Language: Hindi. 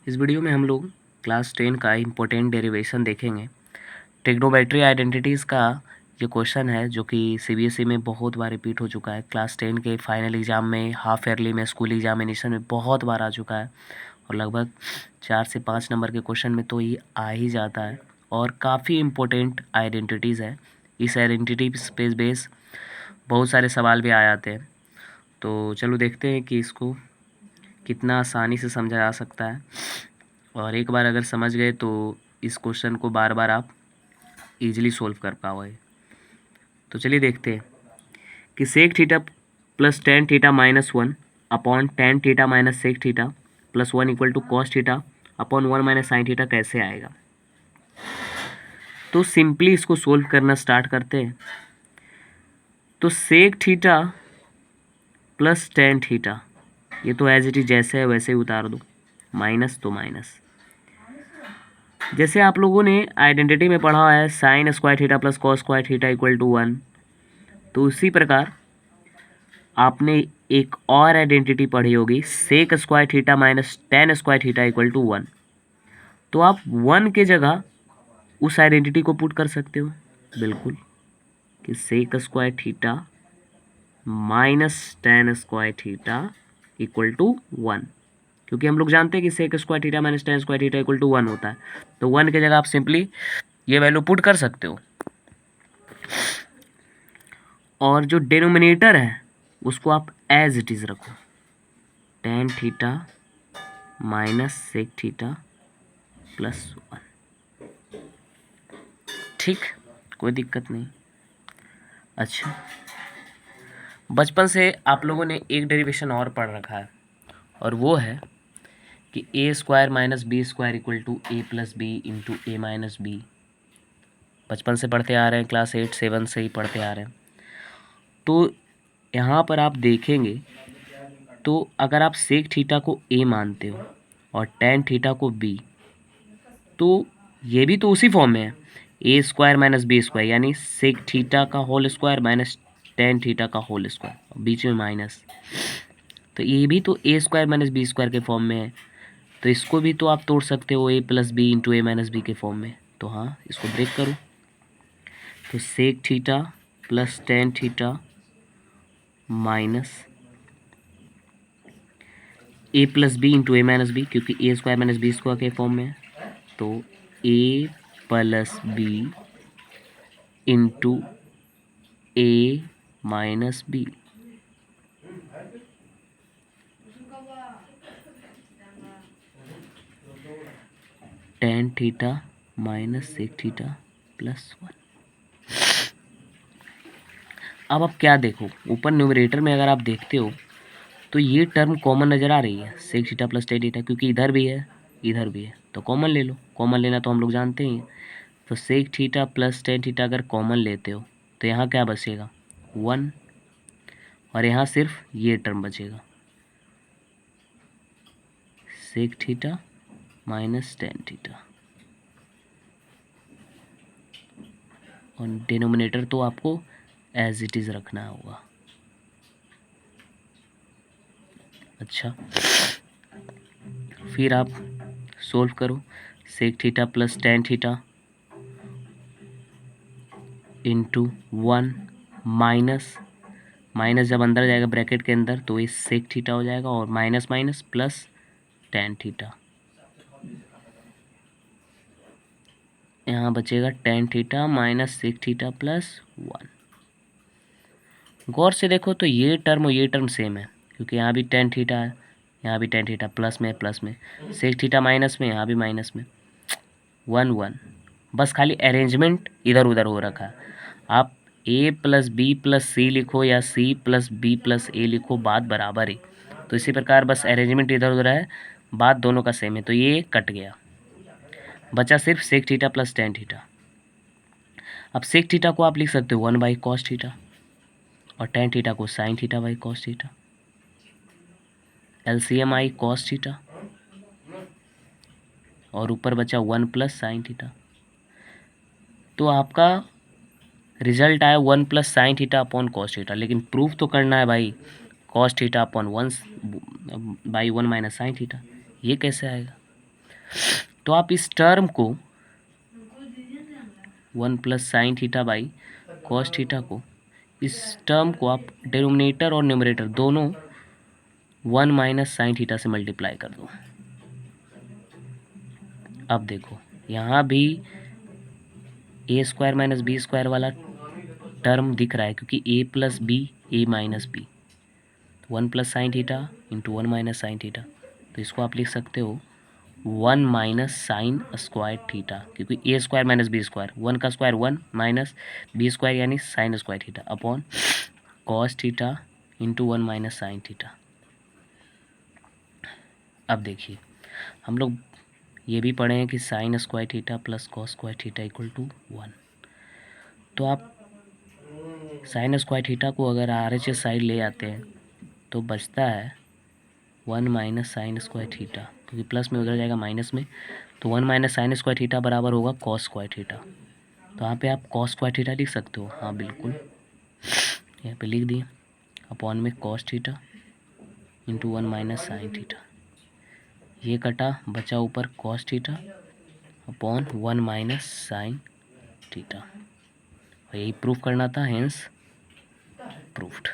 इस वीडियो में हम लोग क्लास 10 का इम्पोर्टेंट डेरिवेशन देखेंगे। ट्रिग्नोमेट्री आइडेंटिटीज़ का ये क्वेश्चन है जो कि सीबीएसई में बहुत बार रिपीट हो चुका है। क्लास 10 के फाइनल एग्ज़ाम में, हाफ ईयरली में, स्कूल एग्जामिनेशन में बहुत बार आ चुका है और लगभग 4 से 5 नंबर के क्वेश्चन में तो ये आ ही जाता है और काफ़ी इम्पोर्टेंट आइडेंटिटीज़ है। इस आइडेंटिटी पे बेस बहुत सारे सवाल भी आ जाते हैं। तो चलो देखते हैं कि इसको कितना आसानी से समझा जा सकता है और एक बार अगर समझ गए तो इस क्वेश्चन को बार बार आप इजीली सोल्व कर पाओगे। तो चलिए देखते हैं कि sec theta plus tan theta minus one upon tan theta minus sec theta plus one equal to cos theta upon one minus sine theta कैसे आएगा। तो सिंपली इसको सोल्व करना स्टार्ट करते हैं। तो sec theta plus tan theta ये तो एज इट इज जैसे है वैसे ही उतार दो, माइनस तो माइनस। जैसे आप लोगों ने आइडेंटिटी में पढ़ा है sine square theta plus cos square theta equal to one, तो उसी प्रकार आपने एक और आइडेंटिटी पढ़ी होगी sec square theta minus tan square theta equal to one. तो आप वन के जगह उस आइडेंटिटी को पुट कर सकते हो बिल्कुल कि sec square theta minus tan square theta equal to one, क्योंकि हम लोग जानते हैं कि sec square theta minus tan square theta equal to one होता है। तो वन के जगह आप सिंपली ये वैल्यू पुट कर सकते हो और जो डिनोमिनेटर है उसको आप एज इट इज़ रखो, tan theta minus sec theta plus one. ठीक, कोई दिक्कत नहीं। अच्छा, बचपन से आप लोगों ने एक डेरिवेशन और पढ़ रखा है और वो है कि a square minus b square equal to a plus b into a minus b. बचपन से पढ़ते आ रहे हैं, क्लास 8-7 से ही पढ़ते आ रहे हैं। तो यहाँ पर आप देखेंगे तो अगर आप सेक थीटा को ए मानते हो और टेन थीटा को बी, तो ये भी तो उसी फॉर्म में है, a square minus b square, यानी सेक थीटा का whole square minus tan theta का होल स्क्वायर, बीच में माइनस। तो ये भी तो a square minus b square के फॉर्म में है, तो इसको भी तो आप तोड़ सकते हो a plus b into a minus b के फॉर्म में। तो हाँ, इसको ब्रेक करो तो sec theta plus tan theta minus a plus b into a minus b, क्योंकि a square minus b square के फॉर्म में है, तो a plus b into a minus b. Tan theta minus sec theta plus one. अब आप क्या देखो, ऊपर न्यूमरेटर में अगर आप देखते हो तो ये टर्म कॉमन नज़र आ रही है, sec theta plus tan theta, क्योंकि इधर भी है इधर भी है, तो कॉमन ले लो। कॉमन लेना तो हम लोग जानते ही हैं। तो sec theta plus tan theta अगर कॉमन लेते हो तो यहाँ क्या बचेगा, वन, और यहाँ सिर्फ ये टर्म बचेगा, sec theta minus tan theta, और डिनोमिनेटर तो आपको एज इट इज़ रखना होगा। अच्छा, फिर आप सोल्व करो, sec theta plus tan theta into one minus, minus जब अंदर जाएगा ब्रैकेट के अंदर तो ये सेक थीटा हो जाएगा, और minus minus plus tan theta, यहाँ बचेगा tan theta minus sec theta plus one. गौर से देखो तो ये टर्म और ये टर्म सेम है, क्योंकि यहाँ भी टेन थीटा है, यहाँ भी टेन थीटा, प्लस में प्लस में, सेक थीटा माइनस में, यहाँ भी माइनस में, वन वन। बस खाली अरेंजमेंट इधर उधर हो रखा है। आप ए प्लस बी प्लस सी लिखो या सी प्लस बी प्लस ए लिखो, बात बराबर है। तो इसी प्रकार बस अरेंजमेंट इधर उधर है, बात दोनों का सेम है, तो ये कट गया, बचा सिर्फ sec theta plus tan theta. अब सेक थीटा को आप लिख सकते हो वन बाई कॉस थीटा और टेन थीटा को sine theta by cos theta, LCM आई कॉस थीटा, और ऊपर बचा वन प्लस साइन थीटा। तो आपका रिजल्ट आया one plus sine theta upon cos theta, लेकिन प्रूफ तो करना है भाई cos theta upon one by one minus sine theta. ये कैसे आएगा, तो आप इस टर्म को 1 plus sine theta by cos theta को, इस टर्म को आप डिनोमिनेटर और न्यूमरेटर दोनों 1 माइनस साइन थीटा से मल्टीप्लाई कर दो। अब देखो यहाँ भी a square minus b square वाला टर्म दिख रहा है, क्योंकि a plus b a minus b, 1 plus sine theta into 1 minus sine theta. तो इसको आप लिख सकते हो 1 माइनस साइन स्क्वायर थीटा, क्योंकि a square minus b square, 1 का स्क्वायर 1 माइनस बी स्क्वायर यानी sine square theta upon cos theta into 1 minus sine theta. अब देखिए हम लोग ये भी पढ़े हैं कि sine square theta plus cos square theta equal to 1। तो आप साइन स्क्वायर थीटा को अगर RHS साइड ले आते हैं तो बचता है 1 माइनस साइन स्क्वायर थीटा, क्योंकि प्लस में उधर जाएगा माइनस में, तो 1 माइनस साइन स्क्वायर थीटा बराबर होगा कॉस स्क्वायर थीटा। तो यहाँ पे आप कॉस स्क्वायर थीटा लिख सकते हो, हाँ बिल्कुल यहाँ पे लिख दिए, अपॉन में cos theta into 1 minus sine theta, ये कटा बचा ऊपर cos theta upon 1 minus sine theta. यही प्रूफ करना था, हेंस प्रूफ्ड।